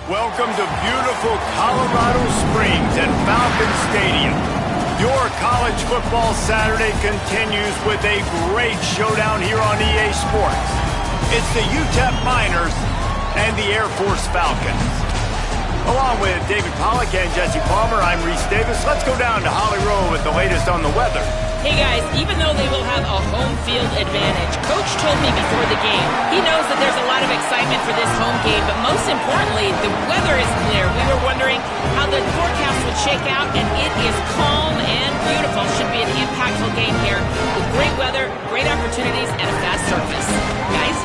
Welcome to beautiful Colorado Springs at Falcons Stadium. Your college football Saturday continues with a great showdown here on EA Sports. It's the UTEP Miners and the Air Force Falcons. Along with David Pollack and Jesse Palmer, I'm Reese Davis. Let's go down to Holly Rowe with the latest on the weather. Hey guys, even though they will have a home field advantage, Coach told me before the game, he knows that there's a lot of excitement for this home game, but most importantly, the weather is clear. We were wondering how the forecast would shake out, and it is calm and beautiful. Should be an impactful game here with great weather, great opportunities, and a fast surface. Guys?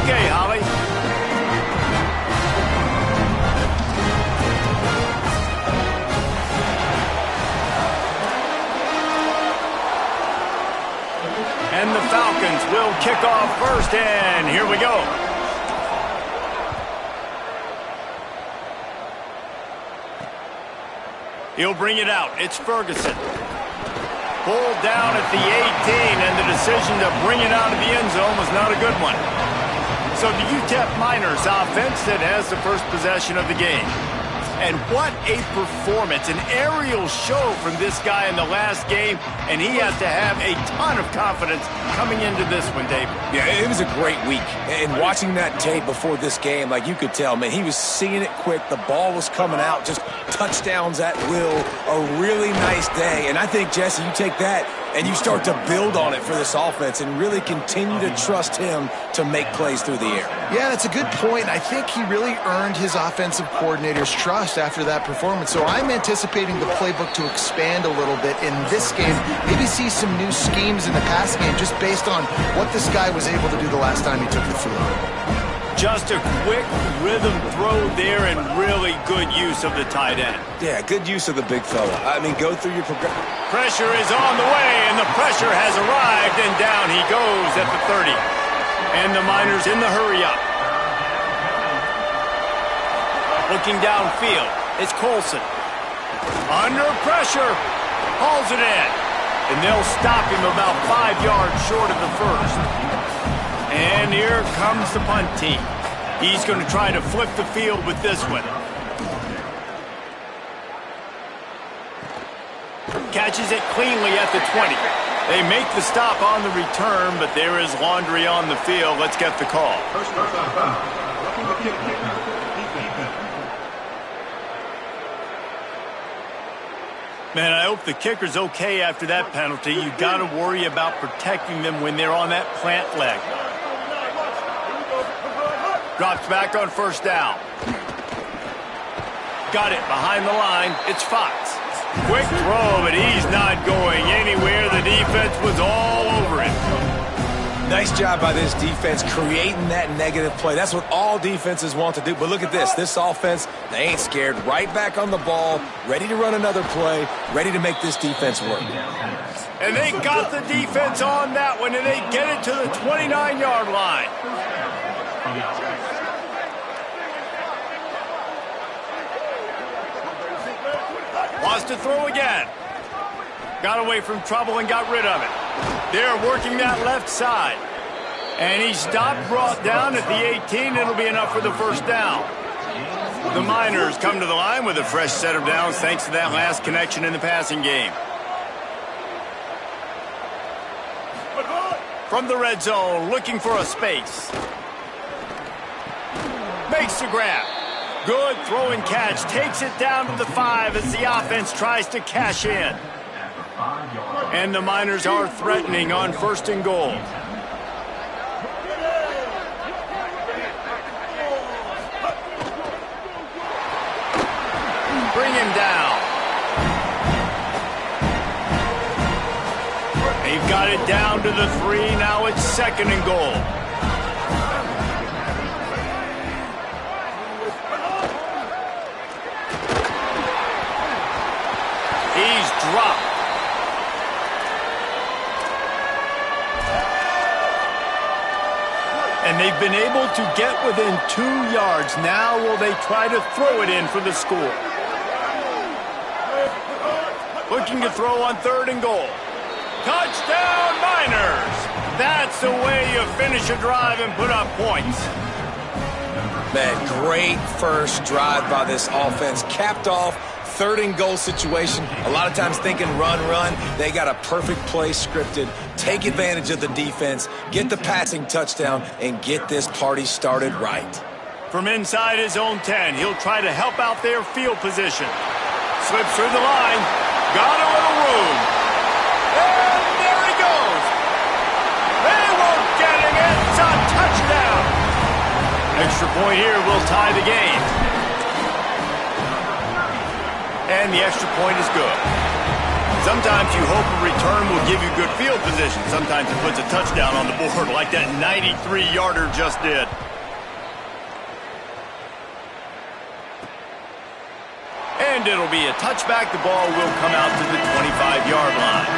Okay, Holly. And the Falcons will kick off first, and here we go. He'll bring it out. It's Ferguson. Pulled down at the 18, and the decision to bring it out of the end zone was not a good one. So the UTEP Miners offense that has the first possession of the game. And what a performance, an aerial show from this guy in the last game, and he has to have a ton of confidence coming into this one, Dave. Yeah, it was a great week. And watching that tape before this game, like you could tell, man, he was seeing it quick. The ball was coming out, just touchdowns at will. A really nice day. And I think, Jesse, you take that and you start to build on it for this offense and really continue to trust him to make plays through the air. Yeah, that's a good point. I think he really earned his offensive coordinator's trust after that performance. So I'm anticipating the playbook to expand a little bit in this game. Maybe see some new schemes in the pass game just based on what this guy was able to do the last time he took the field. Just a quick rhythm throw there and really good use of the tight end. Yeah, good use of the big fella. I mean, go through your progression. Pressure is on the way, and the pressure has arrived, and down he goes at the 30. And the Miners in the hurry up. Looking downfield, it's Colson. Under pressure, hauls it in. And they'll stop him about 5 yards short of the first. And here comes the punt team. He's going to try to flip the field with this one. Catches it cleanly at the 20. They make the stop on the return, but there is laundry on the field. Let's get the call. Man, I hope the kicker's okay after that penalty. You got to worry about protecting them when they're on that plant leg. Drops back on first down. Got it behind the line. It's Fox. Quick throw, but he's not going anywhere. The defense was all over it. Nice job by this defense creating that negative play. That's what all defenses want to do. But look at this. This offense, they ain't scared. Right back on the ball, ready to run another play, ready to make this defense work. And they got the defense on that one, and they get it to the 29-yard line. Wants to throw again. Got away from trouble and got rid of it. They're working that left side. And he stopped, brought down at the 18. It'll be enough for the first down. The Miners come to the line with a fresh set of downs thanks to that last connection in the passing game. From the red zone, looking for a space. Makes the grab. Good throw and catch. Takes it down to the 5 as the offense tries to cash in. And the Miners are threatening on first and goal. Bring him down. They've got it down to the 3. Now it's second and goal. He's dropped. And they've been able to get within 2 yards. Now will they try to throw it in for the score? Looking to throw on third and goal. Touchdown, Miners! That's the way you finish a drive and put up points. Man, great first drive by this offense. Capped off, 3rd and goal situation. A lot of times thinking run. They got a perfect play scripted. Take advantage of the defense, get the passing touchdown, and get this party started right. From inside his own 10, he'll try to help out their field position. Slips through the line. Got a little room. And there he goes. They won't get him. It's a touchdown. Extra point here will tie the game. And the extra point is good. Sometimes you hope a return will give you good field position. Sometimes it puts a touchdown on the board like that 93-yarder just did. And it'll be a touchback. The ball will come out to the 25-yard line.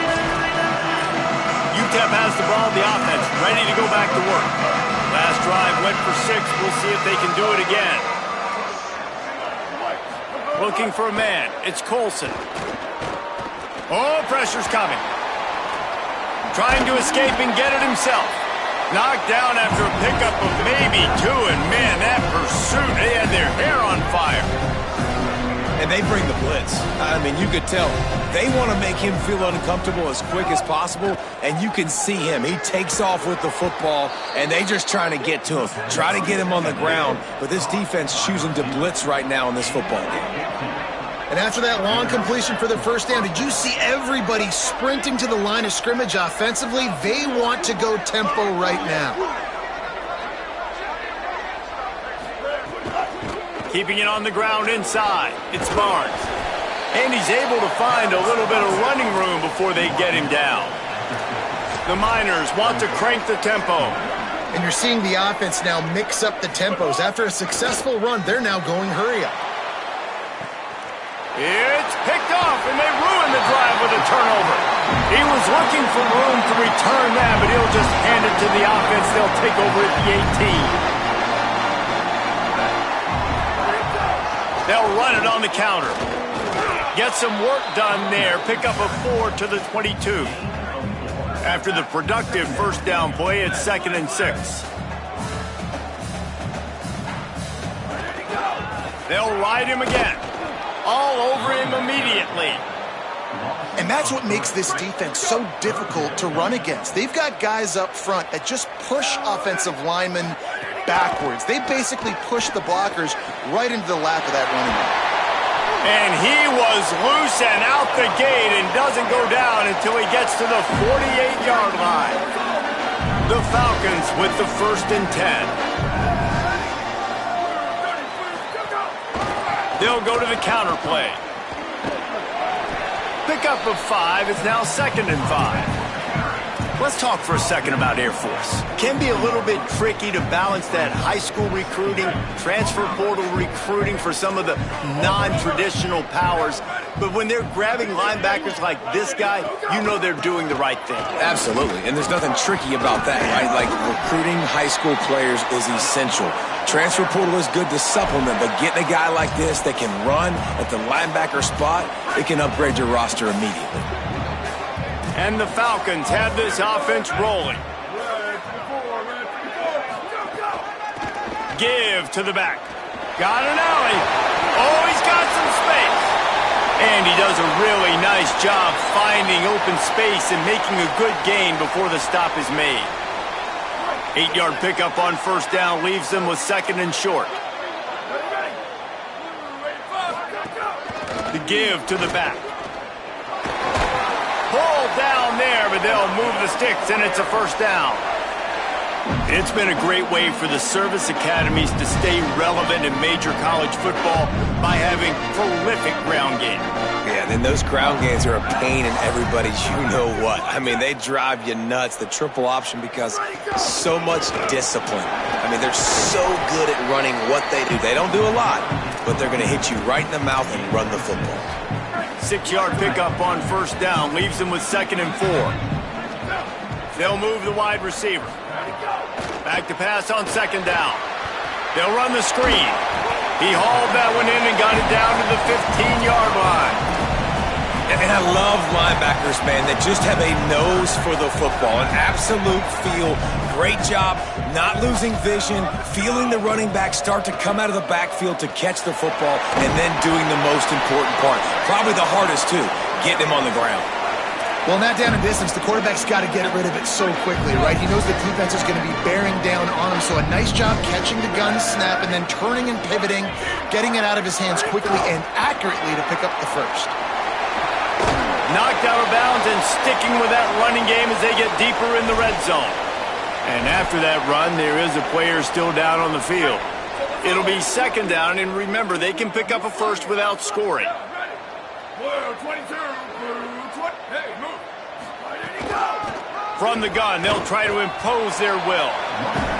UTEP has the ball, the offense ready to go back to work. Last drive went for 6. We'll see if they can do it again. Looking for a man. It's Colson. Oh, pressure's coming. Trying to escape and get it himself. Knocked down after a pickup of maybe 2. And, man, that pursuit, they had their hair on fire. And they bring the blitz. I mean, you could tell they want to make him feel uncomfortable as quick as possible, and you can see him. He takes off with the football, and they just trying to get to him, try to get him on the ground, but this defense choosing to blitz right now in this football game. And after that long completion for the first down, did you see everybody sprinting to the line of scrimmage offensively? They want to go tempo right now. Keeping it on the ground inside. It's Barnes. And he's able to find a little bit of running room before they get him down. The Miners want to crank the tempo. And you're seeing the offense now mix up the tempos. After a successful run, they're now going hurry up. It's picked off, and they ruin the drive with a turnover. He was looking for room to return that, but he'll just hand it to the offense. They'll take over at the 18. They'll run it on the counter. Get some work done there. Pick up a 4 to the 22. After the productive first down play, it's 2nd and 6. They'll ride him again. All over him immediately. And that's what makes this defense so difficult to run against. They've got guys up front that just push offensive linemen backwards. They basically push the blockers right into the lap of that running back. And he was loose and out the gate and doesn't go down until he gets to the 48-yard line. The Falcons with the 1st and 10. They'll go to the counter play. Pickup of 5 is now 2nd and 5. Let's talk for a second about Air Force. Can be a little bit tricky to balance that high school recruiting, transfer portal recruiting for some of the non-traditional powers. But when they're grabbing linebackers like this guy, you know they're doing the right thing. Absolutely, and there's nothing tricky about that, right? Like, recruiting high school players is essential. Transfer portal is good to supplement, but getting a guy like this that can run at the linebacker spot, it can upgrade your roster immediately. And the Falcons have this offense rolling. Give to the back. Got an alley. Oh, he's got some space. And he does a really nice job finding open space and making a good gain before the stop is made. 8-yard pickup on first down leaves them with 2nd and short. The give to the back. Pulled down there, but they'll move the sticks, and it's a first down. It's been a great way for the service academies to stay relevant in major college football by having prolific ground game. Yeah, then those ground games are a pain in everybody's you-know-what. I mean, they drive you nuts, the triple option, because so much discipline. I mean, they're so good at running what they do. They don't do a lot, but they're going to hit you right in the mouth and run the football. 6-yard pickup on first down leaves them with 2nd and 4. They'll move the wide receiver. Back to pass on 2nd down. They'll run the screen. He hauled that one in and got it down to the 15-yard line. And I love linebackers, man, that just have a nose for the football, an absolute feel. Great job not losing vision, feeling the running back start to come out of the backfield to catch the football, and then doing the most important part, probably the hardest too, getting him on the ground. Well, in that down and distance, the quarterback's got to get rid of it so quickly, right? He knows the defense is going to be bearing down on him, so a nice job catching the gun snap and then turning and pivoting, getting it out of his hands quickly and accurately to pick up the first. Knocked out of bounds and sticking with that running game as they get deeper in the red zone. And after that run, there is a player still down on the field. It'll be second down, and remember, they can pick up a first without scoring. From the gun, they'll try to impose their will.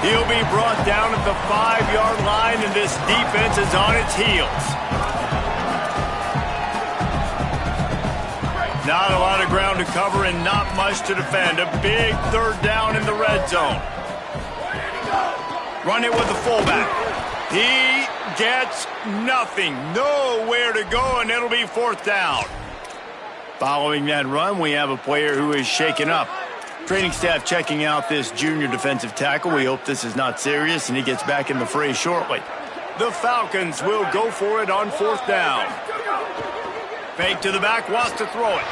He'll be brought down at the 5-yard line, and this defense is on its heels. Not a lot of ground to cover and not much to defend. A big third down in the red zone. Run it with the fullback. He gets nothing. Nowhere to go, and it'll be fourth down. Following that run, we have a player who is shaken up. Training staff checking out this junior defensive tackle. We hope this is not serious, and he gets back in the fray shortly. The Falcons will go for it on fourth down. Fake to the back, wants to throw it.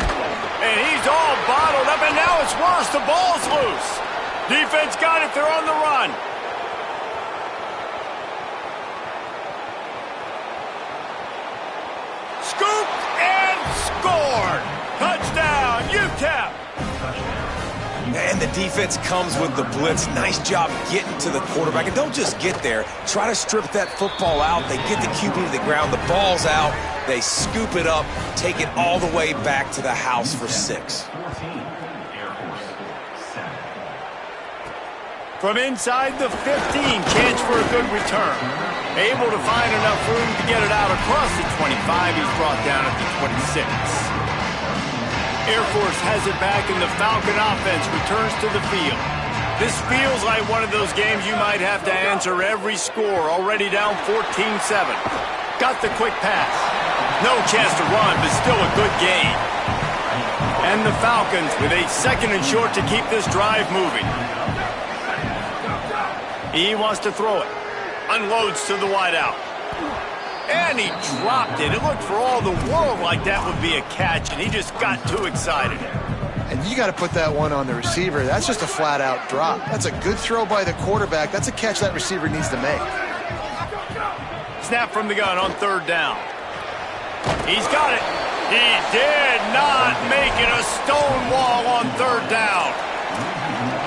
And he's all bottled up, and now it's worse. The ball's loose. Defense got it. They're on the run. Scooped and scored. Touchdown, UTEP. And the defense comes with the blitz. Nice job getting to the quarterback. And don't just get there. Try to strip that football out. They get the QB to the ground. The ball's out. They scoop it up, take it all the way back to the house for 6. From inside the 15, chance for a good return. Able to find enough room to get it out across the 25. He's brought down at the 26. Air Force has it back, and the Falcon offense returns to the field. This feels like one of those games you might have to answer every score. Already down 14-7. Got the quick pass. No chance to run, but still a good game. And the Falcons with a second and short to keep this drive moving. He wants to throw it. Unloads to the wideout. And he dropped it. It looked for all the world like that would be a catch, and he just got too excited. And you got to put that one on the receiver. That's just a flat-out drop. That's a good throw by the quarterback. That's a catch that receiver needs to make. Snap from the gun on third down. He's got it. He did not make it. A stone wall on third down.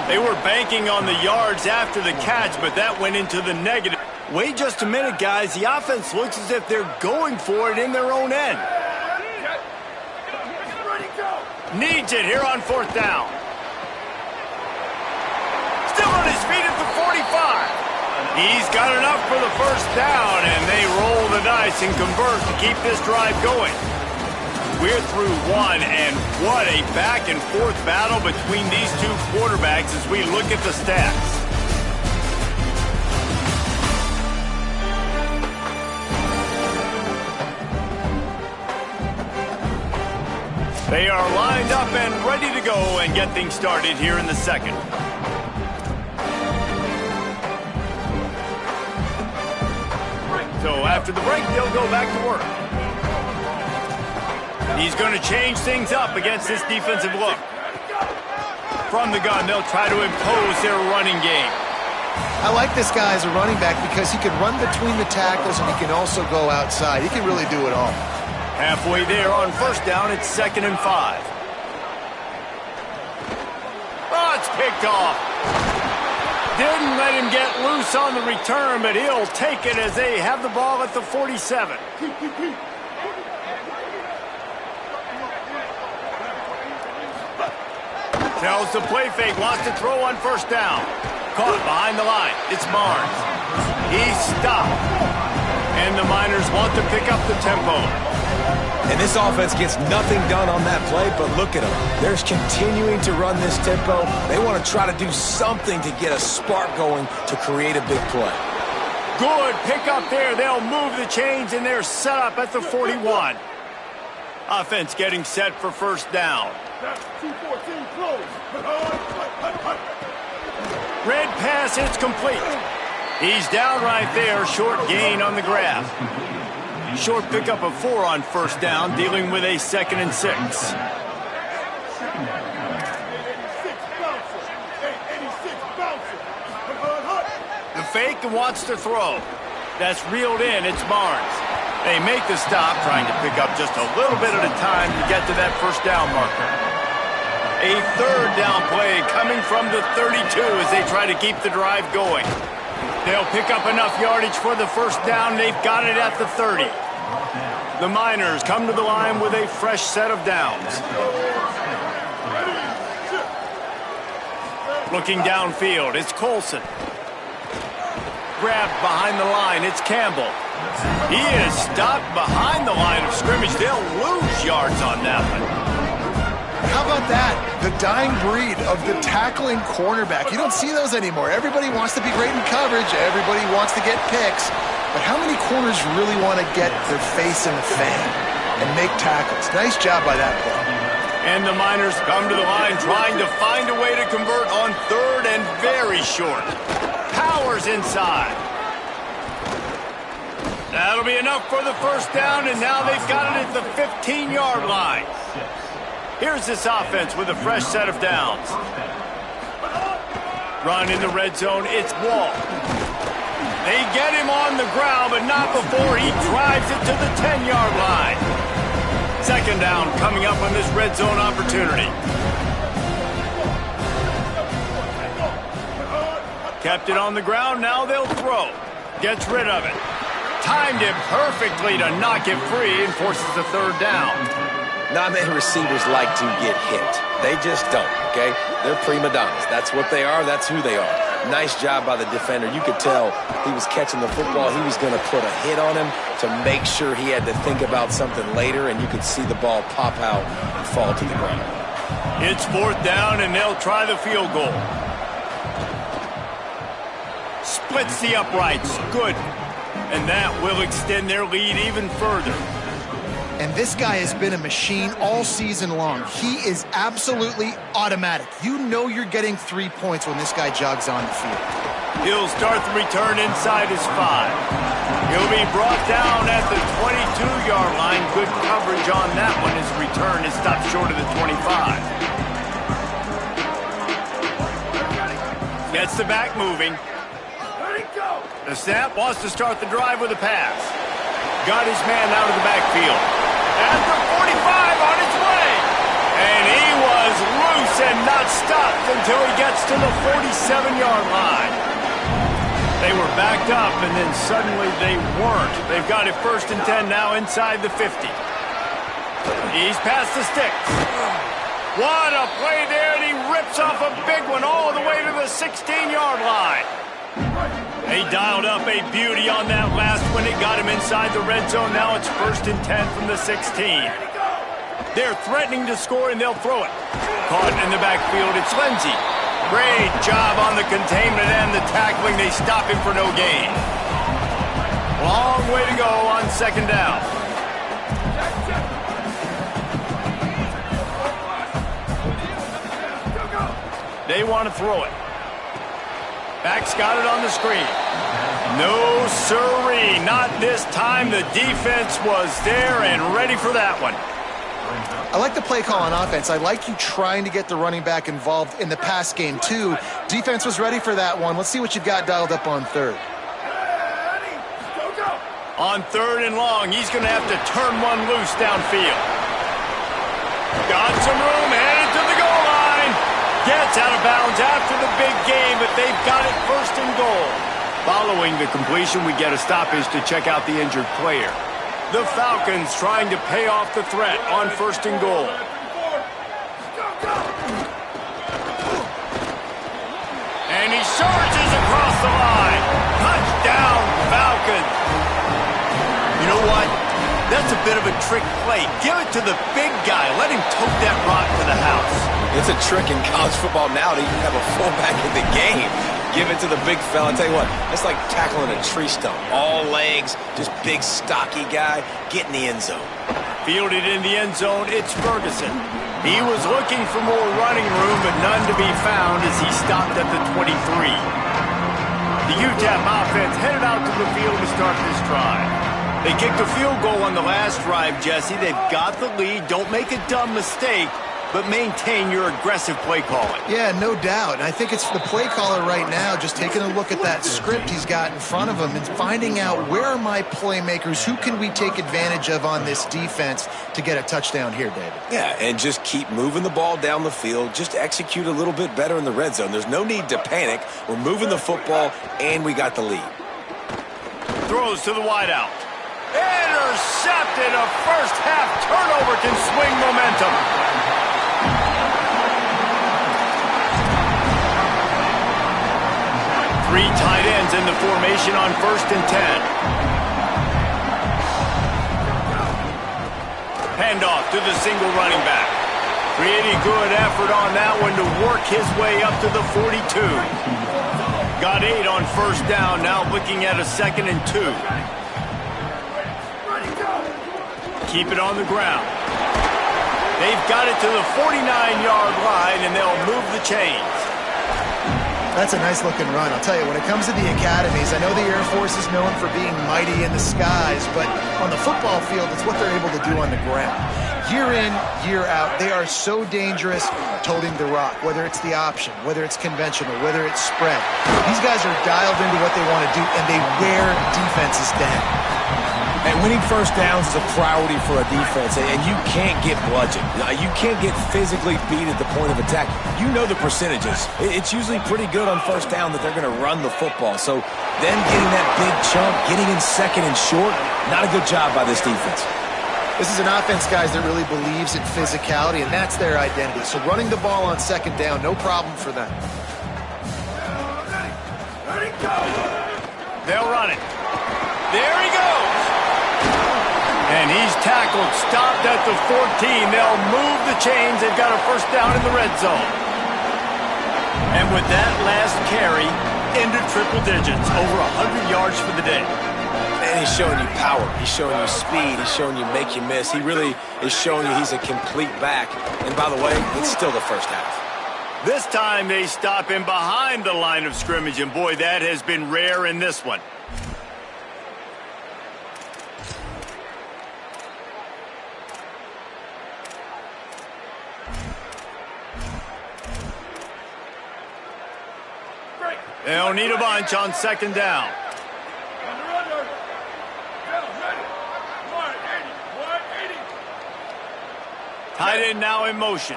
They were banking on the yards after the catch, but that went into the negative. Wait just a minute, guys. The offense looks as if they're going for it in their own end. Needs it here on fourth down. Still on his feet at the 45. He's got enough for the first down, and they roll the dice and convert to keep this drive going. We're through one, and what a back-and-forth battle between these two quarterbacks as we look at the stats. They are lined up and ready to go and get things started here in the second. So after the break, they'll go back to work. He's going to change things up against this defensive look. From the gun, they'll try to impose their running game. I like this guy as a running back because he can run between the tackles and he can also go outside. He can really do it all. Halfway there on first down, it's 2nd and 5. Oh, it's picked off. Didn't let him get loose on the return, but he'll take it as they have the ball at the 47. Tells the play fake, wants to throw on first down. Caught behind the line. It's Barnes. He's stopped. And the Miners want to pick up the tempo. And this offense gets nothing done on that play, but look at them. They're continuing to run this tempo. They want to try to do something to get a spark going to create a big play. Good pick up there. They'll move the chains, and they're set up at the 41. Offense getting set for first down. Red pass, it's complete. He's down right there, short gain on the grab. Short pickup of 4 on first down, dealing with a 2nd and 6. The fake and wants to throw. That's reeled in, it's Barnes. They make the stop, trying to pick up just a little bit at a time to get to that first down marker. A 3rd down play coming from the 32 as they try to keep the drive going. They'll pick up enough yardage for the first down. They've got it at the 30. The Miners come to the line with a fresh set of downs. Looking downfield, it's Colson. Grabbed behind the line, it's Campbell. He is stopped behind the line of scrimmage. They'll lose yards on that one. How about that? The dying breed of the tackling cornerback. You don't see those anymore. Everybody wants to be great in coverage. Everybody wants to get picks. But how many corners really want to get their face in the fan and make tackles? Nice job by that play. And the Miners come to the line trying to find a way to convert on 3rd and very short. Powers inside. That'll be enough for the first down, and now they've got it at the 15-yard line. Here's this offense with a fresh set of downs. Run in the red zone, it's Wall. They get him on the ground, but not before he drives it to the 10-yard line. 2nd down coming up on this red zone opportunity. Kept it on the ground, now they'll throw. Gets rid of it. Timed it perfectly to knock it free and forces a 3rd down. Not many receivers like to get hit. They just don't, okay? They're prima donnas. That's what they are. That's who they are. Nice job by the defender. You could tell he was catching the football. He was going to put a hit on him to make sure he had to think about something later, and you could see the ball pop out and fall to the ground. It's 4th down, and they'll try the field goal. Splits the uprights. Good. And that will extend their lead even further. And this guy has been a machine all season long. He is absolutely automatic. You know you're getting 3 points when this guy jogs on the field. He'll start the return inside his 5. He'll be brought down at the 22-yard line. Good coverage on that one. His return is stopped short of the 25. Gets the back moving. The snap wants to start the drive with a pass. Got his man out of the backfield. At the 45 on its way. And he was loose and not stopped until he gets to the 47-yard line. They were backed up, and then suddenly they weren't. They've got it 1st and 10 now inside the 50. He's past the sticks. What a play there, and he rips off a big one all the way to the 16-yard line. They dialed up a beauty on that last one. It got him inside the red zone. Now it's 1st and 10 from the 16. They're threatening to score, and they'll throw it. Caught in the backfield, it's Lindsey. Great job on the containment and the tackling. They stop him for no gain. Long way to go on 2nd down. They want to throw it. Back's got it on the screen. No siree, not this time. The defense was there and ready for that one. I like the play call on offense. I like you trying to get the running back involved in the pass game, too. Defense was ready for that one. Let's see what you've got dialed up on 3rd. On 3rd and long, he's going to have to turn one loose downfield. Got some room, headed to the goal line. Gets out of bounds after the big game, but they've got it 1st and goal. Following the completion, we get a stoppage to check out the injured player. The Falcons trying to pay off the threat on 1st and goal. And he surges across the line. Touchdown, Falcons. You know what? That's a bit of a trick play. Give it to the big guy. Let him tote that rock to the house. It's a trick in college football now to even have a fullback in the game. Give it to the big fella. I'll tell you what, it's like tackling a tree stump. All legs, just big, stocky guy. Get in the end zone. Fielded in the end zone, it's Ferguson. He was looking for more running room, but none to be found as he stopped at the 23. The UTEP offense headed out to the field to start this drive. They kicked a field goal on the last drive, Jesse. They've got the lead. Don't make a dumb mistake, but maintain your aggressive play calling. Yeah, no doubt. And I think it's the play caller right now just taking a look at that script he's got in front of him and finding out where are my playmakers, who can we take advantage of on this defense to get a touchdown here, David. Yeah, and just keep moving the ball down the field. Just execute a little bit better in the red zone. There's no need to panic. We're moving the football, and we got the lead. Throws to the wideout. Intercepted. A first-half turnover can swing momentum. Three tight ends in the formation on 1st and 10. Handoff to the single running back. Pretty good effort on that one to work his way up to the 42. Got 8 on 1st down, now looking at a 2nd and 2. Keep it on the ground. They've got it to the 49-yard line, and they'll move the chains. That's a nice-looking run. I'll tell you, when it comes to the academies, I know the Air Force is known for being mighty in the skies, but on the football field, it's what they're able to do on the ground. Year in, year out, they are so dangerous toting the rock, whether it's the option, whether it's conventional, whether it's spread. These guys are dialed into what they want to do, and they wear defenses down. And winning first downs is a priority for a defense, and you can't get bludgeoned. You can't get physically beat at the point of attack. You know the percentages. It's usually pretty good on 1st down that they're going to run the football. So them getting that big chunk, getting in 2nd and short, not a good job by this defense. This is an offense, guys, that really believes in physicality, and that's their identity. So running the ball on 2nd down, no problem for them. They'll run it. There he goes. And he's tackled, stopped at the 14. They'll move the chains. They've got a 1st down in the red zone. And with that last carry, into triple digits, over 100 yards for the day. And he's showing you power. He's showing you speed. He's showing you make you miss. He really is showing you he's a complete back. And by the way, it's still the 1st half. This time they stop him behind the line of scrimmage, and boy, that has been rare in this one. They'll need a bunch on 2nd down. Tight end now in motion.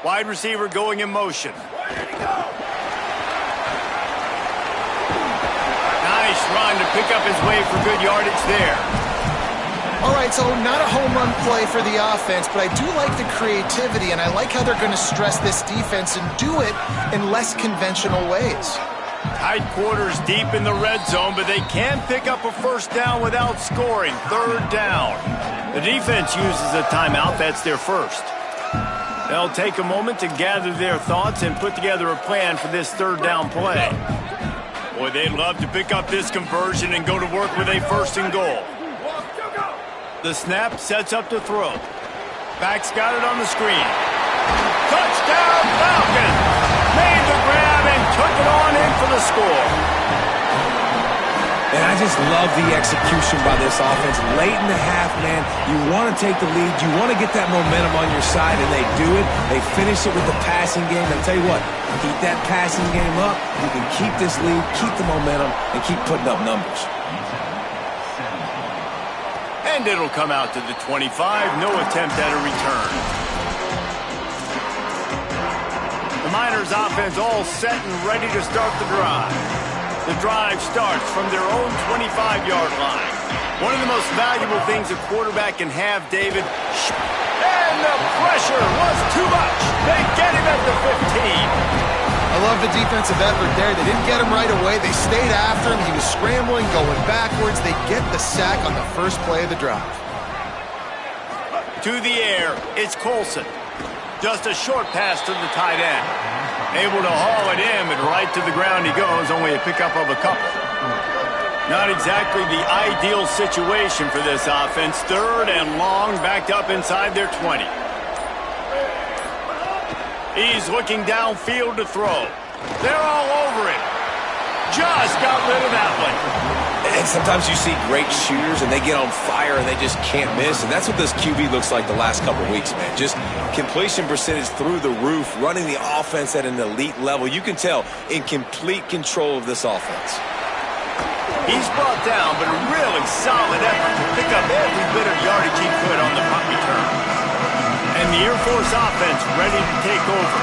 Wide receiver going in motion. Nice run to pick up his way for good yardage there. All right, so not a home run play for the offense, but I do like the creativity, and I like how they're going to stress this defense and do it in less conventional ways. Tight quarters deep in the red zone, but they can pick up a 1st down without scoring. 3rd down. The defense uses a timeout. That's their 1st. They'll take a moment to gather their thoughts and put together a plan for this 3rd down play. Boy, they'd love to pick up this conversion and go to work with a 1st and goal. The snap sets up to throw. Back's got it on the screen. Touchdown, Falcons! Made the grab and took it on in for the score. And I just love the execution by this offense. Late in the half, man, you want to take the lead. You want to get that momentum on your side, and they do it. They finish it with the passing game. And I'll tell you what, keep that passing game up. You can keep this lead, keep the momentum, and keep putting up numbers. And it'll come out to the 25. No attempt at a return. The Miners offense all set and ready to start the drive. The drive starts from their own 25-yard line. One of the most valuable things a quarterback can have, David. And the pressure was too much. They get him at the 15. I love the defensive effort there. They didn't get him right away. They stayed after him. He was scrambling, going backwards. They get the sack on the 1st play of the drive. To the air, it's Colson. Just a short pass to the tight end. Able to haul it in, and right to the ground he goes, only a pickup of a couple. Not exactly the ideal situation for this offense. 3rd and long, backed up inside their 20. He's looking downfield to throw. They're all over him. Just got rid of that one. And sometimes you see great shooters, and they get on fire, and they just can't miss. And that's what this QB looks like the last couple of weeks, man. Just completion percentage through the roof, running the offense at an elite level. You can tell in complete control of this offense. He's brought down, but a really solid effort to pick up every bit of yardage he could on the punt return. And the Air Force offense ready to take over.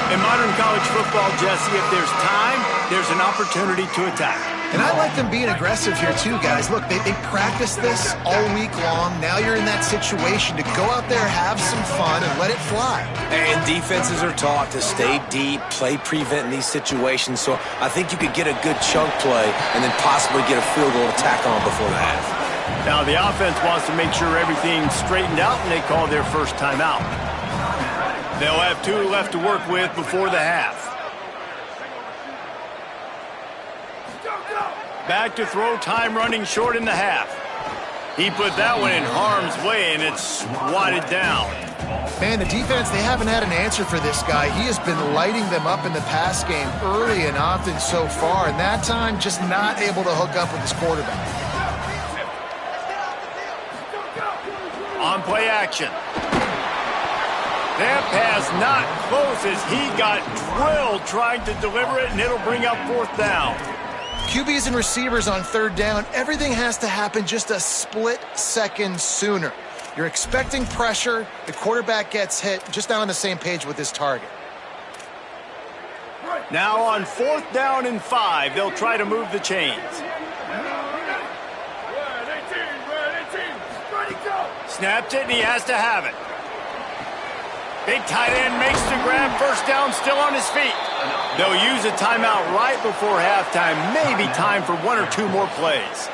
In modern college football, Jesse, if there's time, there's an opportunity to attack. And I like them being aggressive here too, guys. Look, they practiced this all week long. Now you're in that situation to go out there, have some fun, and let it fly. And defenses are taught to stay deep, play prevent in these situations. So I think you could get a good chunk play and then possibly get a field goal to tack on before the half. Now the offense wants to make sure everything's straightened out, and they call their first timeout. They'll have 2 left to work with before the half. Back to throw, time running short in the half. He put that one in harm's way, and it's swatted down. Man, the defense, they haven't had an answer for this guy. He has been lighting them up in the pass game early and often so far, and that time just not able to hook up with his quarterback. On play action. That pass not close as he got drilled trying to deliver it, and it'll bring up 4th down. QBs and receivers on 3rd down, everything has to happen just a split second sooner. You're expecting pressure, the quarterback gets hit, just not on the same page with his target. Now on 4th down and 5, they'll try to move the chains. Snapped it, and he has to have it. Big tight end makes the grab, 1st down, still on his feet. They'll use a timeout right before halftime, maybe time for 1 or 2 more plays.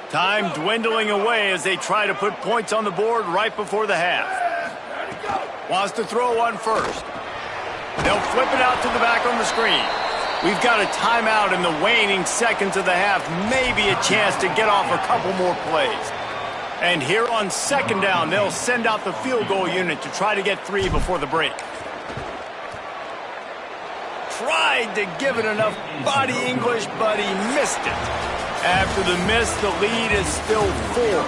Time dwindling away as they try to put points on the board right before the half. Wants to throw on 1st. They'll flip it out to the back on the screen. We've got a timeout in the waning seconds of the half, maybe a chance to get off a couple more plays. And here on 2nd down, they'll send out the field goal unit to try to get 3 before the break. Tried to give it enough body English, but he missed it. After the miss, the lead is still 4.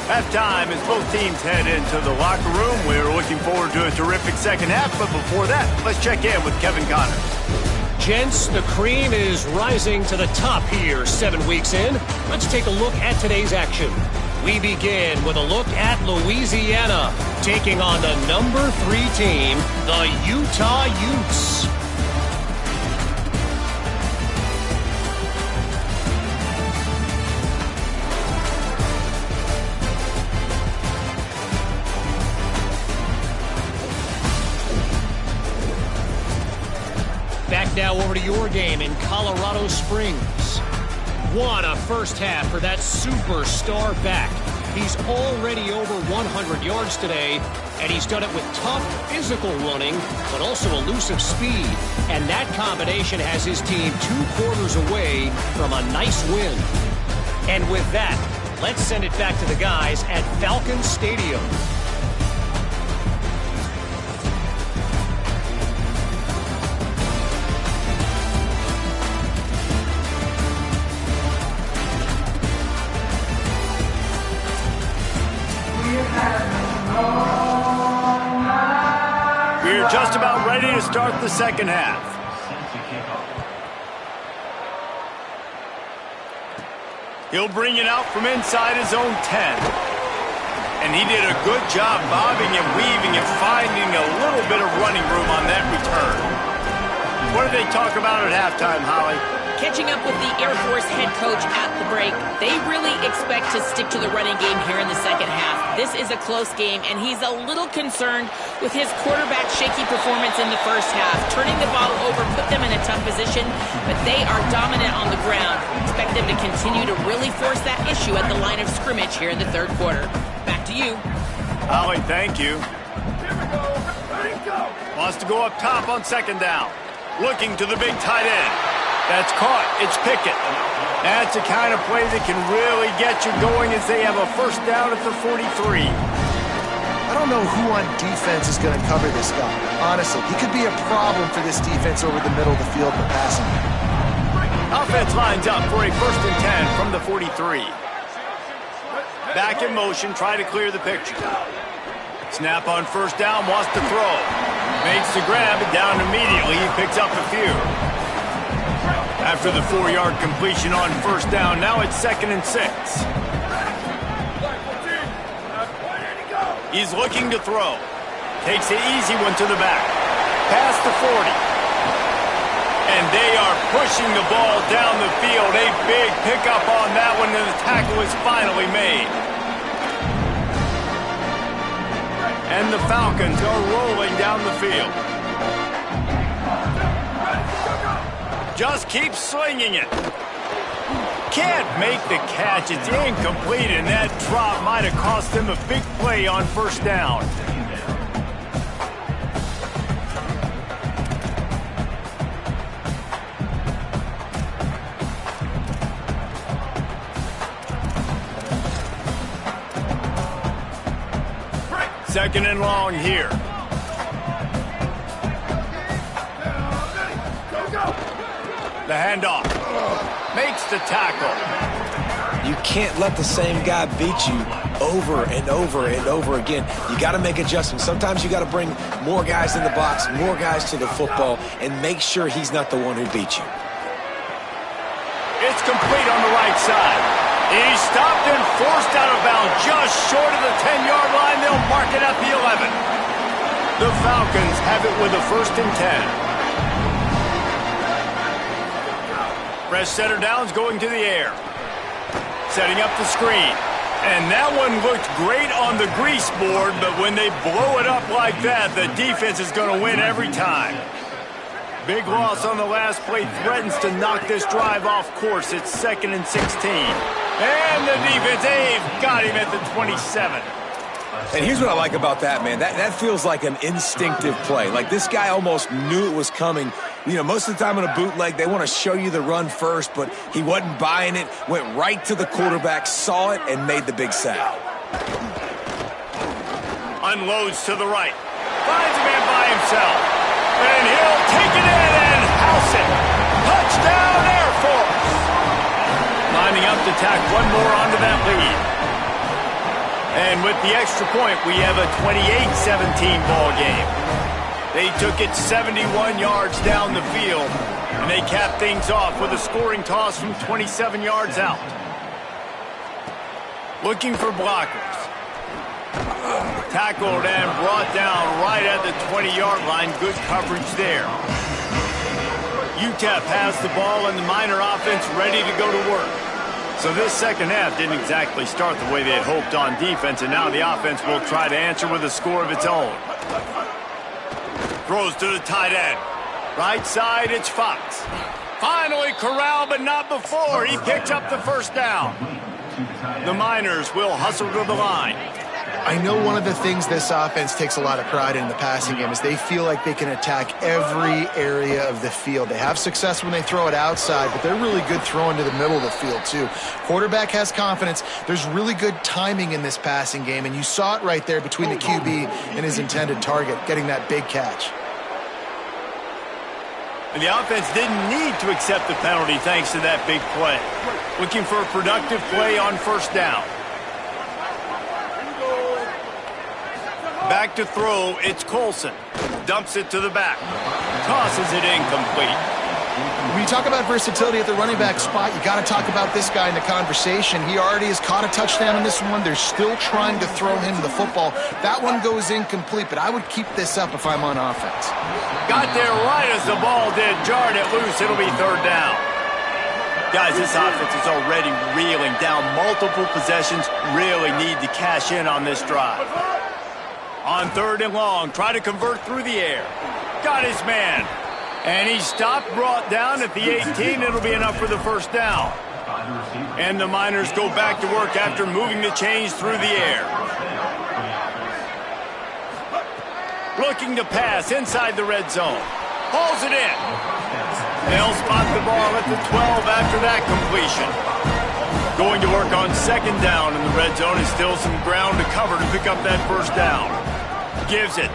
Halftime as both teams head into the locker room. We're looking forward to a terrific second half, but before that, let's check in with Kevin Connors. Gents, the cream is rising to the top here 7 weeks in. Let's take a look at today's action. We begin with a look at Louisiana, taking on the number 3 team, the Utah Utes. Back now over to your game in Colorado Springs. What a first half for that superstar back. He's already over 100 yards today, and he's done it with tough physical running, but also elusive speed. And that combination has his team 2 quarters away from a nice win. And with that, let's send it back to the guys at Falcons Stadium. We're just about ready to start the second half. He'll bring it out from inside his own 10. And he did a good job bobbing and weaving and finding a little bit of running room on that return. What did they talk about at halftime, Holly? Catching up with the Air Force head coach at the break, they really expect to stick to the running game here in the second half. This is a close game, and he's a little concerned with his quarterback's shaky performance in the first half. Turning the ball over put them in a tough position, but they are dominant on the ground. Expect them to continue to really force that issue at the line of scrimmage here in the third quarter. Back to you. Holly, thank you. Here we go. Ready, go. Wants to go up top on 2nd down. Looking to the big tight end. The That's caught. It's Pickett. That's the kind of play that can really get you going as they have a first down at the 43. I don't know who on defense is going to cover this guy. Honestly, he could be a problem for this defense over the middle of the field in the passing game. Offense lines up for a 1st and 10 from the 43. Back in motion, try to clear the picture. Snap on 1st down, wants to throw. Makes the grab, and down immediately. He picks up a few. After the 4-yard completion on 1st down, now it's 2nd and 6. He's looking to throw. Takes the easy one to the back. Past the 40. And they are pushing the ball down the field. A big pickup on that one, and the tackle is finally made. And the Falcons are rolling down the field. Just keep slinging it. Can't make the catch. It's incomplete, and that drop might have cost them a big play on 1st down. Second and long here. The handoff. Makes the tackle. You can't let the same guy beat you over and over and over again. You got to make adjustments. Sometimes you got to bring more guys in the box, more guys to the football, and make sure he's not the one who beat you. It's complete on the right side. He's stopped and forced out of bounds just short of the 10-yard line. They'll mark it at the 11. The Falcons have it with a 1st and 10. Fresh center downs going to the air. Setting up the screen. And that one looked great on the grease board, but when they blow it up like that, the defense is going to win every time. Big loss on the last play threatens to knock this drive off course. It's 2nd and 16. And the defense, they've got him at the 27. And here's what I like about that, man. That feels like an instinctive play. Like this guy almost knew it was coming. You know, most of the time in a bootleg, they want to show you the run first, but he wasn't buying it, went right to the quarterback, saw it, and made the big sack. Unloads to the right. Finds a man by himself. And he'll take it in and house it. Touchdown, Air Force. Lining up to tack one more onto that lead. And with the extra point, we have a 28-17 ball game. They took it 71 yards down the field, and they capped things off with a scoring toss from 27 yards out. Looking for blockers. Tackled and brought down right at the 20-yard line. Good coverage there. UTEP has the ball and the Miner offense ready to go to work. So this second half didn't exactly start the way they had hoped on defense, and now the offense will try to answer with a score of its own. Throws to the tight end. Right side, it's Fox. Finally corralled, but not before. He picks up the 1st down. The Miners will hustle to the line. I know one of the things this offense takes a lot of pride in the passing game is they feel like they can attack every area of the field. They have success when they throw it outside, but they're really good throwing to the middle of the field too. Quarterback has confidence. There's really good timing in this passing game, and you saw it right there between the QB and his intended target, getting that big catch. And the offense didn't need to accept the penalty thanks to that big play. Looking for a productive play on 1st down. Back to throw, it's Colson. Dumps it to the back. Tosses it incomplete. When you talk about versatility at the running back spot, you got to talk about this guy in the conversation. He already has caught a touchdown in this one. They're still trying to throw him the football. That one goes incomplete, but I would keep this up if I'm on offense. Got there right as the ball did. Jarred it loose. It'll be 3rd down. Guys, this offense is already reeling down multiple possessions. Really need to cash in on this drive. On 3rd and long, try to convert through the air. Got his man. And he stopped, brought down at the 18. It'll be enough for the 1st down. And the Miners go back to work after moving the chains through the air. Looking to pass inside the red zone. Hauls it in. They'll spot the ball at the 12 after that completion. Going to work on second down in the red zone is still some ground to cover to pick up that first down. Gives it.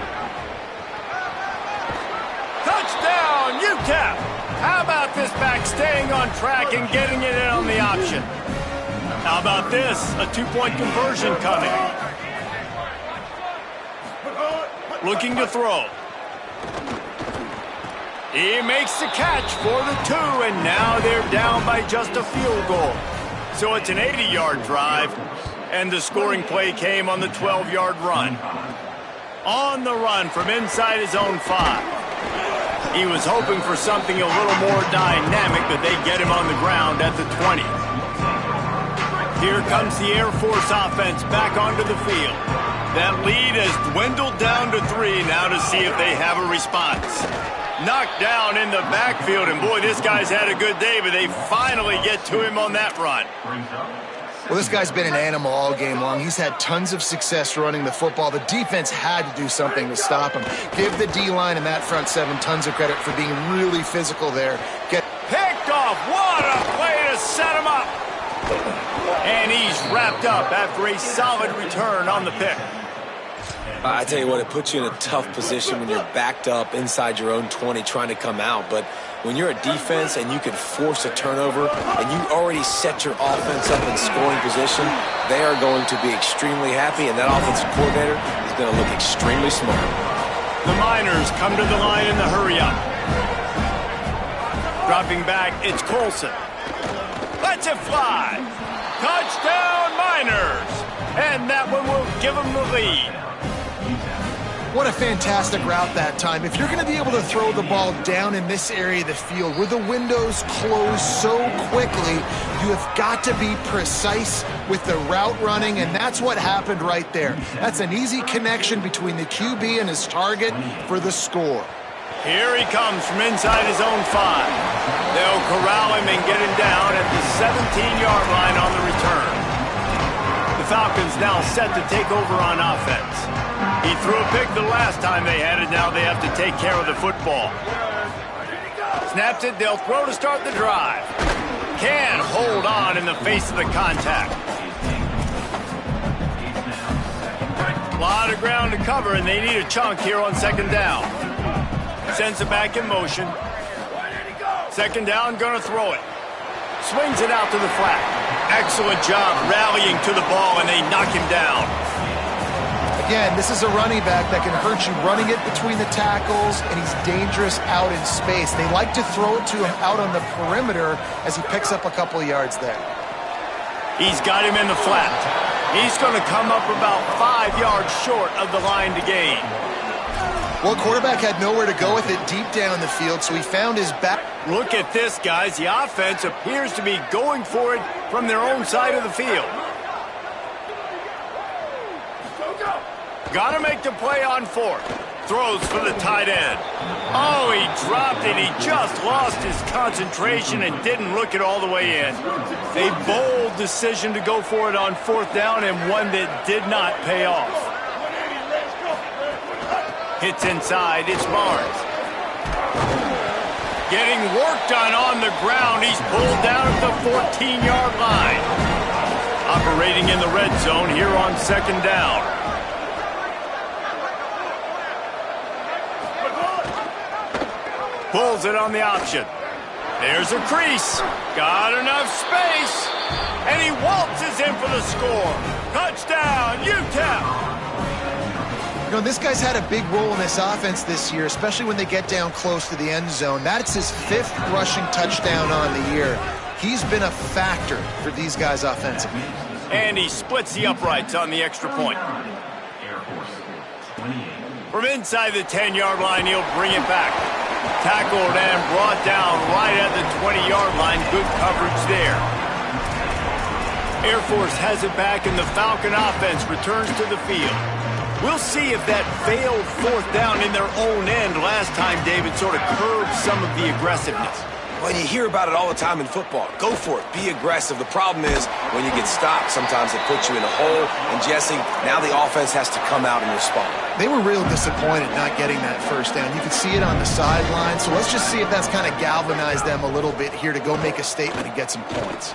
Touchdown, UTEP! How about this back staying on track and getting it in on the option? How about this? A two-point conversion coming. Looking to throw. He makes the catch for the 2, and now they're down by just a field goal. So it's an 80-yard drive, and the scoring play came on the 12-yard run. On the run from inside his own 5. He was hoping for something a little more dynamic, but they get him on the ground at the 20. Here comes the Air Force offense back onto the field. That lead has dwindled down to 3 now to see if they have a response. Knocked down in the backfield, and boy, this guy's had a good day, but they finally get to him on that run. Well, this guy's been an animal all game long. He's had tons of success running the football. The defense had to do something to stop him. Give the D-line and that front 7 tons of credit for being really physical there. Get picked off. What a play to set him up. And he's wrapped up after a solid return on the pick. I tell you what, it puts you in a tough position when you're backed up inside your own 20 trying to come out. But when you're a defense and you can force a turnover and you already set your offense up in scoring position, they are going to be extremely happy, and that offensive coordinator is going to look extremely smart. The Miners come to the line in the hurry-up. Dropping back, it's Colson. Lets it fly. Touchdown, Miners. And that one will give them the lead. What a fantastic route that time. If you're going to be able to throw the ball down in this area of the field where the windows close so quickly, you have got to be precise with the route running, and that's what happened right there. That's an easy connection between the QB and his target for the score. Here he comes from inside his own 5. They'll corral him and get him down at the 17-yard line on the return. The Falcons now set to take over on offense. He threw a pick the last time they had it. Now they have to take care of the football. Snaps it. They'll throw to start the drive. Can hold on in the face of the contact. A lot of ground to cover, and they need a chunk here on second down. Sends it back in motion. Second down, gonna throw it. Swings it out to the flat. Excellent job rallying to the ball, and they knock him down. Again, this is a running back that can hurt you running it between the tackles, and he's dangerous out in space. They like to throw it to him out on the perimeter as he picks up a couple of yards there. He's got him in the flat. He's going to come up about 5 yards short of the line to gain. Well, quarterback had nowhere to go with it deep down the field, so he found his back. Look at this, guys. The offense appears to be going for it from their own side of the field. Got to make the play on 4th. Throws for the tight end. Oh, he dropped it. He just lost his concentration and didn't look it all the way in. A bold decision to go for it on 4th down, and one that did not pay off. Hits inside. It's Barnes. Getting work done on the ground. He's pulled down at the 14-yard line. Operating in the red zone here on second down. Pulls it on the option. There's a crease. Got enough space. And he waltzes in for the score. Touchdown, UTEP. You know, this guy's had a big role in this offense this year, especially when they get down close to the end zone. That's his 5th rushing touchdown on the year. He's been a factor for these guys offensively. And he splits the uprights on the extra point. From inside the 10-yard line, he'll bring it back. Tackled and brought down right at the 20-yard line. Good coverage there. Air Force has it back, and the Falcon offense returns to the field. We'll see if that failed 4th down in their own end last time, David, sort of curbed some of the aggressiveness. Well, you hear about it all the time in football. Go for it. Be aggressive. The problem is when you get stopped, sometimes it puts you in a hole. And, Jesse, now the offense has to come out and respond. They were real disappointed not getting that first down. You could see it on the sideline. So let's just see if that's kind of galvanized them a little bit here to go make a statement and get some points.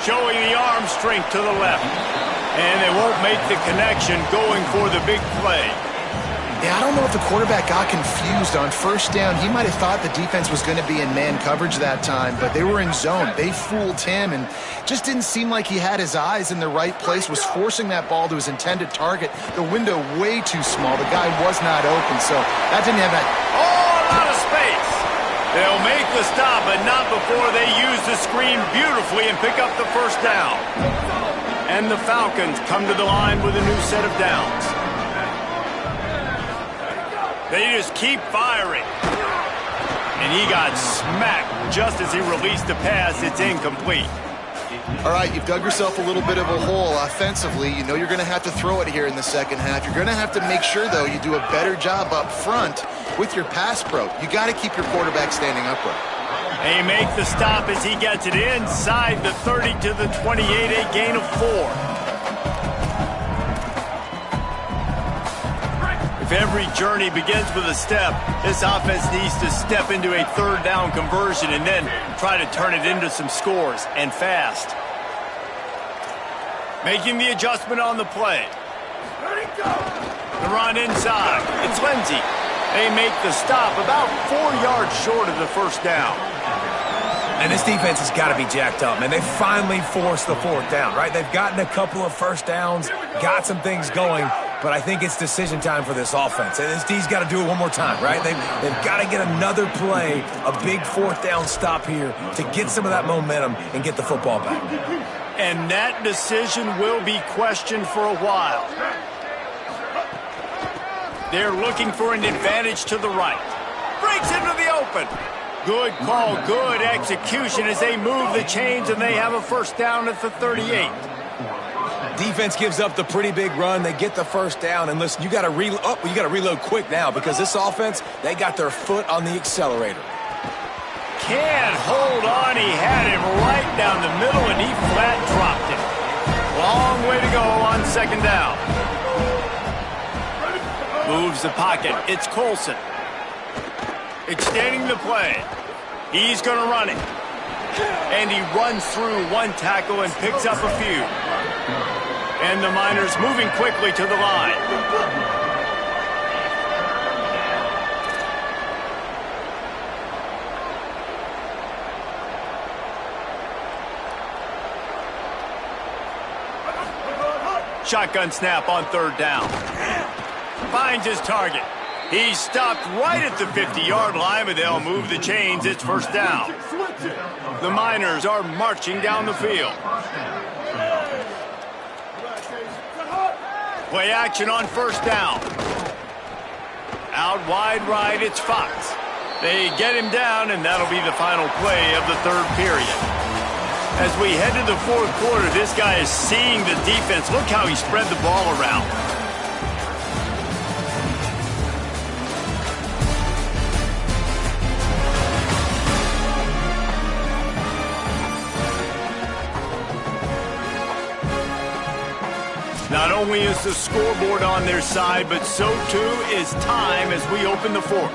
Showing the arm strength to the left. And they won't make the connection going for the big play. Yeah, I don't know if the quarterback got confused on first down. He might have thought the defense was going to be in man coverage that time, but they were in zone. They fooled him and just didn't seem like he had his eyes in the right place, was forcing that ball to his intended target. The window way too small. The guy was not open, so that didn't have that. Oh, a lot of space. They'll make the stop, but not before they use the screen beautifully and pick up the first down. And the Falcons come to the line with a new set of downs. They just keep firing. And he got smacked just as he released the pass. It's incomplete. All right, you've dug yourself a little bit of a hole offensively. You know you're going to have to throw it here in the second half. You're going to have to make sure, though, you do a better job up front with your pass pro. You got to keep your quarterback standing upright. They make the stop as he gets it inside the 30 to the 28, a gain of 4. If every journey begins with a step, this offense needs to step into a third down conversion and then try to turn it into some scores, and fast. Making the adjustment on the play. The run inside. It's Lindsey. They make the stop about 4 yards short of the first down. And this defense has got to be jacked up, man. They finally forced the fourth down, right? They've gotten a couple of first downs, got some things going, but I think it's decision time for this offense. And this D's got to do it one more time, right? They've got to get another play, a big fourth down stop here to get some of that momentum and get the football back. And that decision will be questioned for a while. They're looking for an advantage to the right. Breaks into the open. Good call, good execution as they move the chains, and they have a first down at the 38. Defense gives up the pretty big run. They get the first down, and listen, you got to reload quick now because this offense, they got their foot on the accelerator. Can't hold on. He had him right down the middle, and he flat dropped it. Long way to go on second down. Moves the pocket. It's Colson. Extending the play. He's going to run it. And he runs through one tackle and picks up a few. And the Miners moving quickly to the line. Shotgun snap on third down. Finds his target. He's stopped right at the 50-yard line, but they'll move the chains. It's first down. The Miners are marching down the field. Play action on first down. Out wide right, it's Fox. They get him down, and that'll be the final play of the third period. As we head to the fourth quarter, this guy is seeing the defense. Look how he spread the ball around. Not only is the scoreboard on their side, but so too is time as we open the fourth.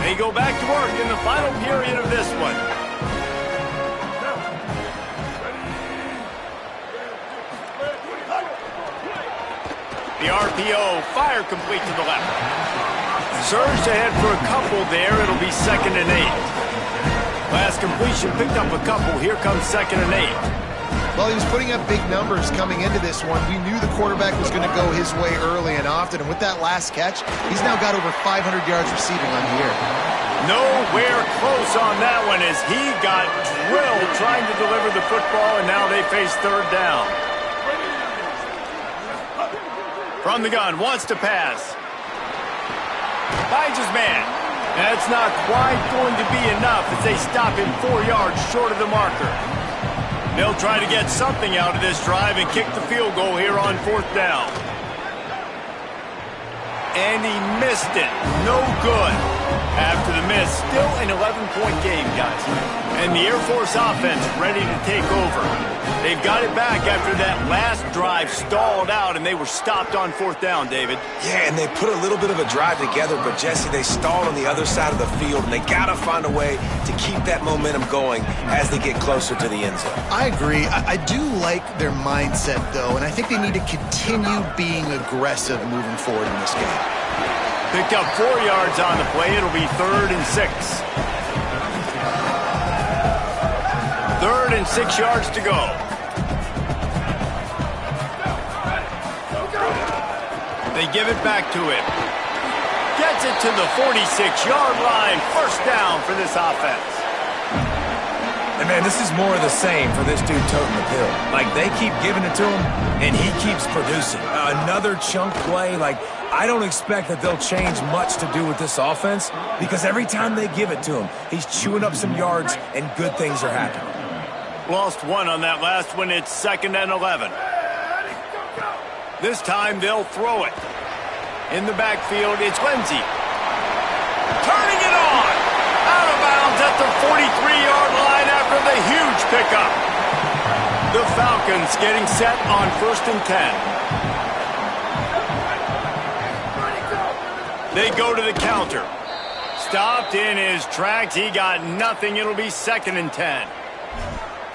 They go back to work in the final period of this one. The RPO, fire complete to the left. Surged ahead for a couple there. It'll be 2nd and 8. Last completion picked up a couple. Here comes 2nd and 8. Well, he was putting up big numbers coming into this one. We knew the quarterback was going to go his way early and often. And with that last catch, he's now got over 500 yards receiving on the year. Nowhere close on that one as he got drilled trying to deliver the football, and now they face third down. From the gun, wants to pass. Finds his man. That's not quite going to be enough as they stop him 4 yards short of the marker. They'll try to get something out of this drive and kick the field goal here on fourth down. And he missed it. No good. After the miss, still an 11-point game, guys. And the Air Force offense ready to take over. They've got it back after that last drive stalled out, and they were stopped on 4th down, David. Yeah, and they put a little bit of a drive together, but, Jesse, they stalled on the other side of the field, and they got to find a way to keep that momentum going as they get closer to the end zone. I agree. I do like their mindset, though, and I think they need to continue being aggressive moving forward in this game. Picked up 4 yards on the play. It'll be 3rd and 6. 3rd and 6 yards to go. They give it back to him. Gets it to the 46-yard line. 1st down for this offense. And, man, this is more of the same for this dude toting the pill. Like, they keep giving it to him, and he keeps producing. Another chunk play. Like, I don't expect that they'll change much to do with this offense because every time they give it to him, he's chewing up some yards, and good things are happening. Lost 1 on that last one. It's 2nd and 11. This time they'll throw it. In the backfield, it's Lindsey. Turning it on. Out of bounds at the 43-yard line after the huge pickup. The Falcons getting set on 1st and 10. They go to the counter. Stopped in his tracks. He got nothing. It'll be 2nd and 10.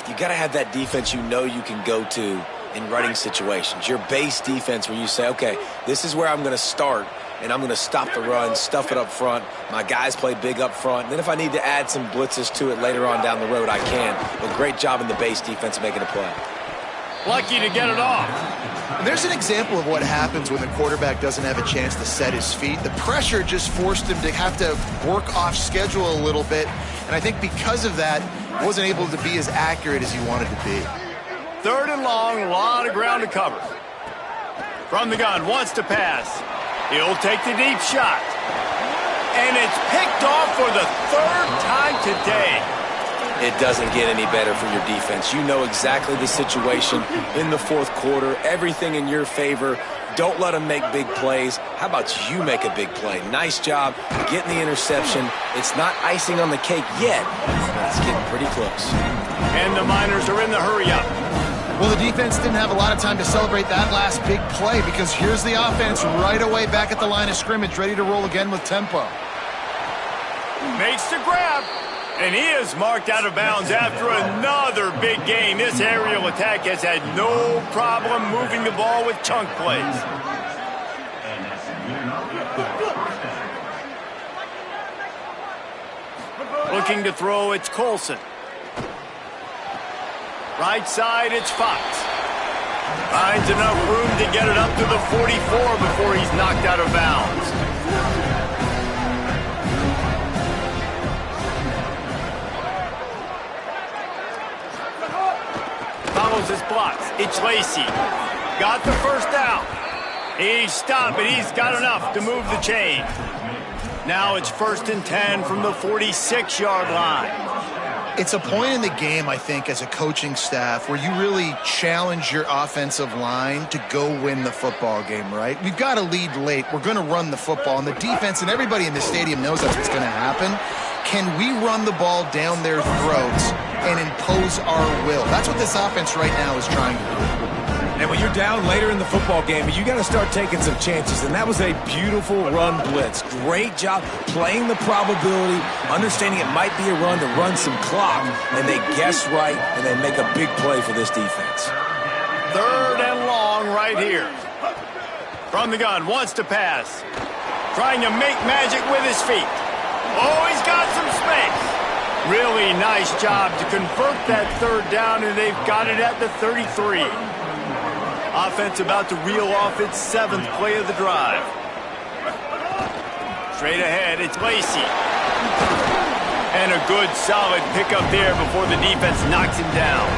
You got to have that defense you know you can go to in running situations. Your base defense where you say, okay, this is where I'm going to start, and I'm going to stop the run, stuff it up front. My guys play big up front. Then if I need to add some blitzes to it later on down the road, I can. But great job in the base defense making a play. Lucky to get it off. There's an example of what happens when the quarterback doesn't have a chance to set his feet. The pressure just forced him to have to work off schedule a little bit, and I think because of that, wasn't able to be as accurate as he wanted to be. 3rd and long, a lot of ground to cover. From the gun, wants to pass. He'll take the deep shot. And it's picked off for the 3rd time today. It doesn't get any better for your defense. You know exactly the situation in the 4th quarter, everything in your favor. Don't let them make big plays. How about you make a big play? Nice job getting the interception. It's not icing on the cake yet, but it's getting pretty close. And the Miners are in the hurry-up. Well, the defense didn't have a lot of time to celebrate that last big play because here's the offense right away back at the line of scrimmage, ready to roll again with tempo. Makes the grab. And he is marked out of bounds after another big game. This aerial attack has had no problem moving the ball with chunk plays. Looking to throw, it's Colson. Right side, it's Fox. Finds enough room to get it up to the 44 before he's knocked out of bounds. Follows his blocks. It's Lacey. Got the 1st down. He's stopped, but he's got enough to move the chain. Now it's 1st and 10 from the 46-yard line. It's a point in the game, I think, as a coaching staff where you really challenge your offensive line to go win the football game, right? We've got to lead late. We're going to run the football, and the defense and everybody in the stadium knows that's what's going to happen. Can we run the ball down their throats and impose our will? That's what this offense right now is trying to do. And when you're down later in the football game, you got to start taking some chances. And that was a beautiful run blitz. Great job playing the probability, understanding it might be a run to run some clock. And they guess right, and they make a big play for this defense. 3rd and long right here. From the gun, wants to pass. Trying to make magic with his feet. Oh, he's got some space. Really nice job to convert that 3rd down, and they've got it at the 33. Offense about to reel off its 7th play of the drive. Straight ahead, it's Lacey. And a good, solid pickup there before the defense knocks him down.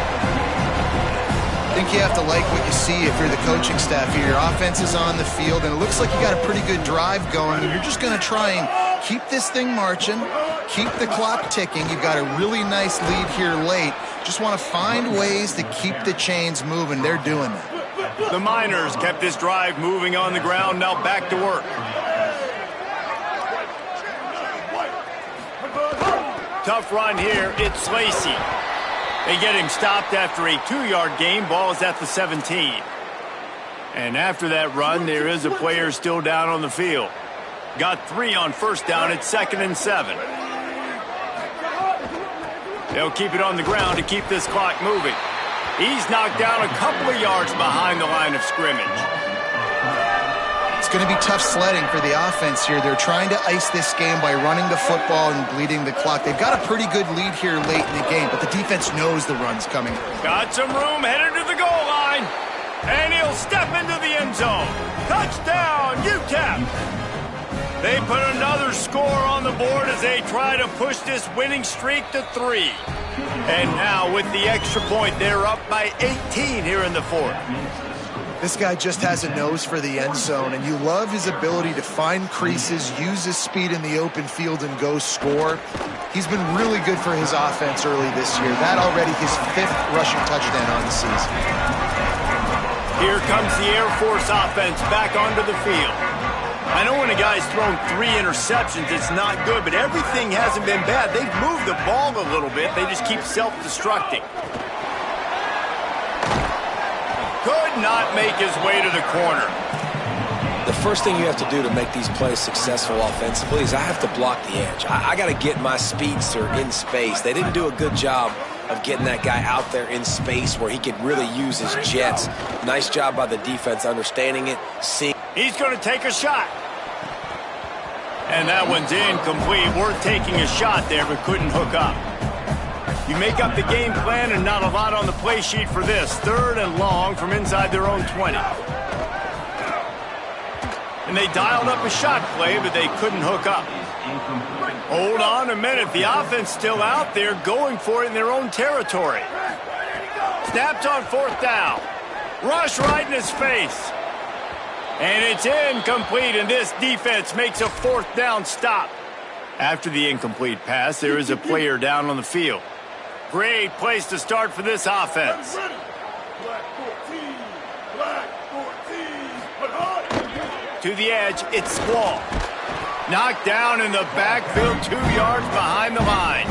I think you have to like what you see if you're the coaching staff here. Your offense is on the field, and it looks like you got a pretty good drive going, and you're just going to try and keep this thing marching, keep the clock ticking. You've got a really nice lead here late. Just want to find ways to keep the chains moving. They're doing that. The Miners kept this drive moving on the ground, now back to work. tough run here. It's Lacey. They get him stopped after a 2-yard gain. Ball is at the 17. And after that run, there is a player still down on the field. Got 3 on first down. It's 2nd and 7. They'll keep it on the ground to keep this clock moving. He's knocked down a couple of yards behind the line of scrimmage. It's going to be tough sledding for the offense here. They're trying to ice this game by running the football and bleeding the clock. They've got a pretty good lead here late in the game, but the defense knows the run's coming. Got some room, headed to the goal line. And he'll step into the end zone. Touchdown, UTEP! They put another score on the board as they try to push this winning streak to 3. And now with the extra point, they're up by 18 here in the 4th. This guy just has a nose for the end zone, and you love his ability to find creases, use his speed in the open field, and go score. He's been really good for his offense early this year. That already his 5th rushing touchdown on the season. Here comes the Air Force offense back onto the field. I know when a guy's thrown 3 interceptions, it's not good, but everything hasn't been bad. They've moved the ball a little bit. They just keep self-destructing. Could not make his way to the corner. The first thing you have to do to make these plays successful offensively is I have to block the edge. I got to get my speedster in space. They didn't do a good job of getting that guy out there in space where he could really use his jets. Nice job by the defense understanding it, seeing. He's going to take a shot. And that one's incomplete. Worth taking a shot there, but couldn't hook up. You make up the game plan and not a lot on the play sheet for this. 3rd and long from inside their own 20. And they dialed up a shot play, but they couldn't hook up. Hold on a minute. The offense still out there going for it in their own territory. Snapped on 4th down. Rush right in his face. And it's incomplete, and this defense makes a 4th down stop. After the incomplete pass, there is a player down on the field. Great place to start for this offense. To the edge, it's Squall. Knocked down in the backfield, 2 yards behind the line.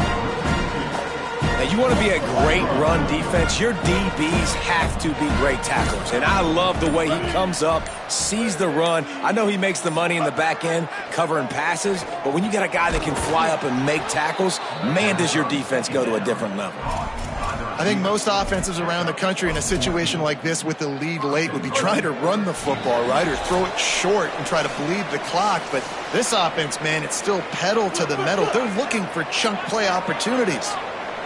Now, you want to be a great run defense, your DBs have to be great tacklers. And I love the way he comes up, sees the run. I know he makes the money in the back end covering passes, but when you got a guy that can fly up and make tackles, man, does your defense go to a different level. I think most offenses around the country in a situation like this with the lead late would be trying to run the football, right, or throw it short and try to bleed the clock. But this offense, man, it's still pedal to the metal. They're looking for chunk play opportunities.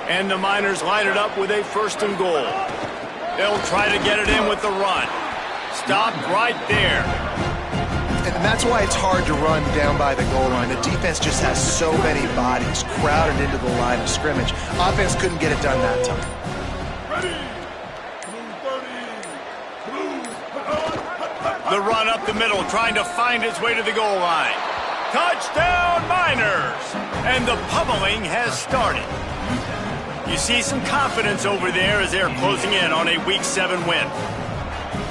And the Miners line it up with a 1st and goal. They'll try to get it in with the run. Stopped right there. And that's why it's hard to run down by the goal line. The defense just has so many bodies crowded into the line of scrimmage. Offense couldn't get it done that time. The run up the middle, trying to find its way to the goal line. Touchdown, Miners! And the pummeling has started. You see some confidence over there as they're closing in on a Week 7 win.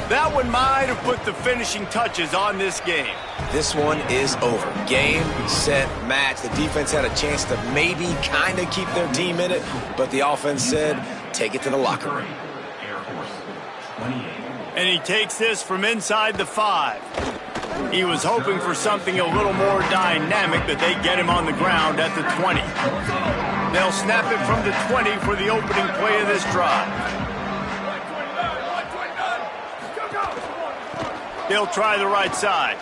That one might have put the finishing touches on this game. This one is over. Game, set, match. The defense had a chance to maybe kind of keep their team in it, but the offense said, take it to the locker room. And he takes this from inside the 5. He was hoping for something a little more dynamic, but they get him on the ground at the 20. They'll snap it from the 20 for the opening play of this drive. They'll try the right side.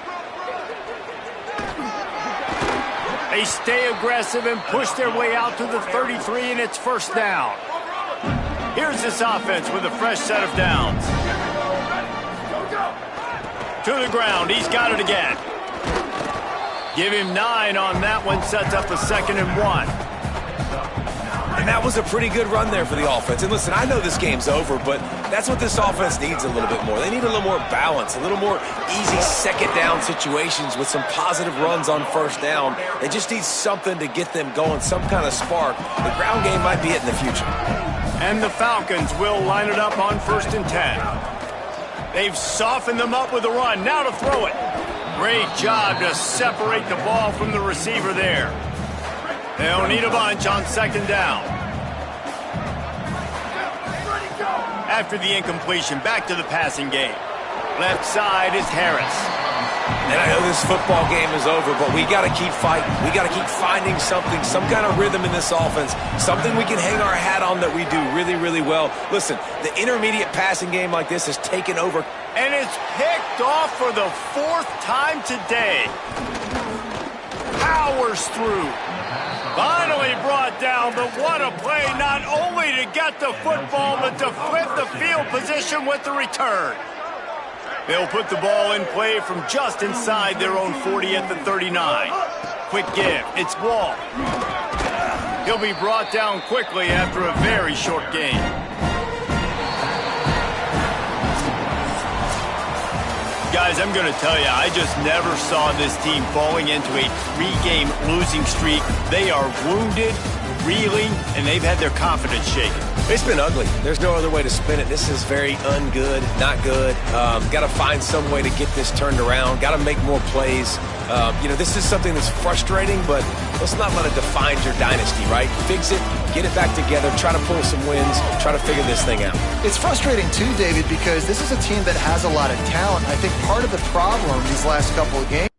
They stay aggressive and push their way out to the 33, and it's 1st down. Here's this offense with a fresh set of downs. To the ground, he's got it again. Give him 9 on that one, sets up a 2nd and 1. And that was a pretty good run there for the offense. And listen, I know this game's over, but that's what this offense needs a little bit more. They need a little more balance, a little more easy 2nd down situations with some positive runs on 1st down. They just need something to get them going, some kind of spark. The ground game might be it in the future. And the Falcons will line it up on 1st and 10. They've softened them up with a run. Now to throw it. Great job to separate the ball from the receiver there. They'll need a bunch on second down. After the incompletion, back to the passing game. Left side is Harris. And I know this football game is over, but we got to keep fighting. We got to keep finding something, some kind of rhythm in this offense, something we can hang our hat on that we do really, really well. Listen, the intermediate passing game like this has taken over. And it's picked off for the 4th time today. Powers through. Finally brought down, but what a play, not only to get the football, but to flip the field position with the return. They'll put the ball in play from just inside their own 40 at the 39. Quick give. It's Wall. He'll be brought down quickly after a very short game. Guys, I'm going to tell you, I just never saw this team falling into a 3-game losing streak. They are wounded, reeling, and they've had their confidence shaken. It's been ugly. There's no other way to spin it. This is very ungood, not good. Got to find some way to get this turned around. Got to make more plays. This is something that's frustrating, but let's not let it define your dynasty, right? Fix it, get it back together, try to pull some wins, try to figure this thing out. It's frustrating too, David, because this is a team that has a lot of talent. I think part of the problem these last couple of games